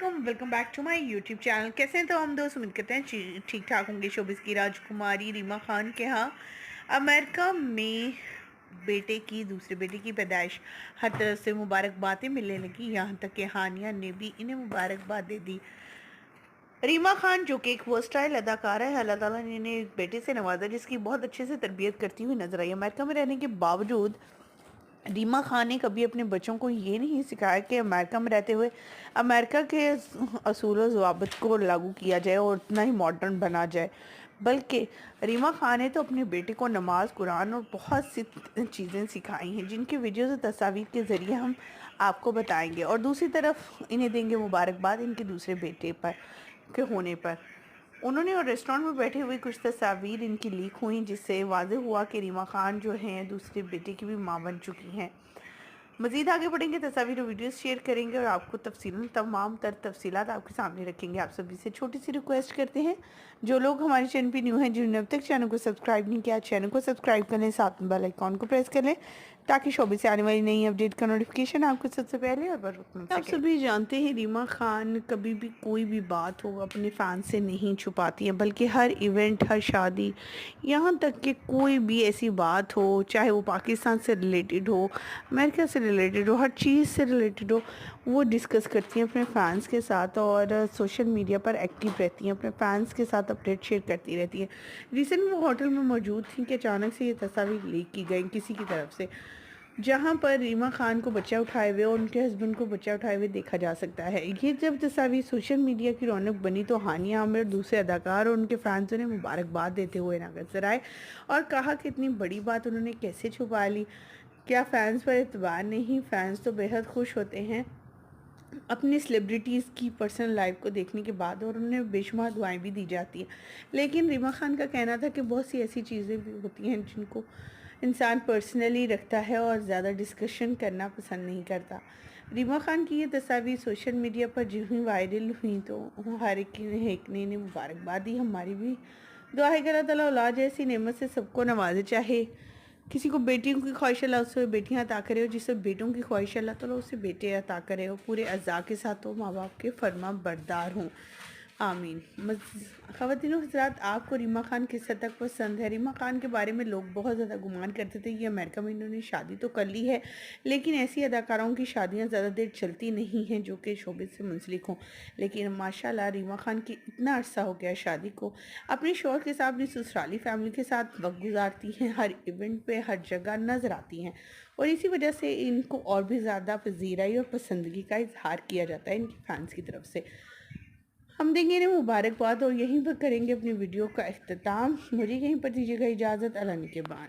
Welcome back to my YouTube channel. कैसे हैं तो हम दोस्त, उम्मीद करते हैं ठीक ठाक होंगे। शोबिस की राजकुमारी रीमा खान के यहाँ अमेरिका में बेटे की दूसरे बेटे की पैदाइश हर तरफ से मुबारकबादें मिलने लगी। यहाँ तक कि हानिया ने भी इन्हें मुबारकबाद दे दी। रीमा खान जो कि एक वर्सटाइल अदाकारा है, अल्लाह ताला ने इन्हें एक बेटे से नवाजा जिसकी बहुत अच्छे से तरबियत करती हुई नजर आई। अमेरिका में रहने के बावजूद रीमा खान ने कभी अपने बच्चों को ये नहीं सिखाया कि अमेरिका में रहते हुए अमेरिका के असूल व ज़वाबित को लागू किया जाए और उतना ही मॉडर्न बना जाए, बल्कि रीमा खान ने तो अपने बेटे को नमाज, कुरान और बहुत सी चीज़ें सिखाई हैं जिनकी वीडियोज़ और तस्वीर के ज़रिए हम आपको बताएंगे। और दूसरी तरफ इन्हें देंगे मुबारकबाद इनके दूसरे बेटे पर के होने पर। उन्होंने और रेस्टोरेंट में बैठे हुए कुछ तस्वीर इनकी लीक हुई जिससे वाज़ेह हुआ कि रीमा खान जो हैं दूसरे बेटे की भी मां बन चुकी हैं। मज़ीद आगे बढ़ेंगे, तस्वीर और वीडियोस शेयर करेंगे और आपको तमाम तर तफसीलात आपके सामने रखेंगे। आप सभी से छोटी सी रिक्वेस्ट करते हैं, जो लोग हमारे चैनल पर न्यू हैं, जिन्होंने अब तक चैनल को सब्सक्राइब नहीं किया, चैनल को सब्सक्राइब कर लें, साथ में बेल आइकॉन को प्रेस कर लें ताकि शोबे से आने वाली नई अपडेट का नोटिफिकेशन आपको सबसे पहले और बर वक्त मिल सके। आप सभी जानते हैं रीमा खान कभी भी कोई भी बात हो अपने फैन से नहीं छुपाती हैं, बल्कि हर इवेंट, हर शादी, यहाँ तक कि कोई भी ऐसी बात हो, चाहे वो पाकिस्तान से रिलेटेड हो, अमेरिका से रिलेटेड हो, हर चीज़ से रिलेटेड हो, वो डिस्कस करती हैं अपने फैंस के साथ और सोशल मीडिया पर एक्टिव रहती हैं, अपने फैंस के साथ अपडेट शेयर करती रहती हैं। रिसेंट वो होटल में मौजूद थी कि अचानक से ये तस्वीर लीक की गई किसी की तरफ से, जहाँ पर रीमा खान को बच्चा उठाए हुए और उनके हस्बैंड को बच्चा उठाए हुए देखा जा सकता है। ये जब तस्वीर सोशल मीडिया की रौनक बनी तो हानिया आमिर, दूसरे अदाकार और उनके फैंस उन्हें मुबारकबाद देते हुए नजर आए और कहा कि इतनी बड़ी बात उन्होंने कैसे छुपा ली। क्या फैंस पर एतबार नहीं? फैंस तो बेहद खुश होते हैं अपनी सेलिब्रिटीज़ की पर्सनल लाइफ को देखने के बाद और उन्हें बेशुमार दुआएं भी दी जाती हैं। लेकिन रीमा खान का कहना था कि बहुत सी ऐसी चीज़ें भी होती हैं जिनको इंसान पर्सनली रखता है और ज़्यादा डिस्कशन करना पसंद नहीं करता। रीमा खान की ये तस्वीर सोशल मीडिया पर जो ही वायरल हुई तो हर एक ने इन्हें मुबारकबाद दी। हमारी भी दुआ है कि अल्लाह ताला औलाद जैसी नेमत से सबको नवाजे। चाहे किसी को बेटियों की ख्वाहिश अल्लाह उसे बेटियां अता करे, और जिसे बेटों की ख्वाहिश अल्लाह ताला उसे बेटे अता करे और पूरे अज़ा के साथ वो माँ बाप के फर्मा बरदार हों, आमीन। ख़वातीन हज़रात, आपको रीमा खान किस हद तक पसंद है? रीमा खान के बारे में लोग बहुत ज़्यादा गुमान करते थे कि अमेरिका में इन्होंने शादी तो कर ली है, लेकिन ऐसी अदाकाराओं की शादियां ज़्यादा देर चलती नहीं हैं जो कि शोबे से मुंसलिक हों। लेकिन माशाल्लाह रीमा खान की इतना अरसा हो गया शादी को, अपने शौहर के साथ अपनी ससुराली फैमिली के साथ वक्त गुजारती हैं, हर इवेंट पे हर जगह नज़र आती हैं और इसी वजह से इनको और भी ज़्यादा पजीराई और पसंदगी का इजहार किया जाता है इनकी फैंस की तरफ से। हम देंगे इन्हें मुबारकबाद और यहीं पर करेंगे अपनी वीडियो का अख्ताम। मुझे यहीं पर दीजिएगा इजाज़त। अल्लाह के बाद।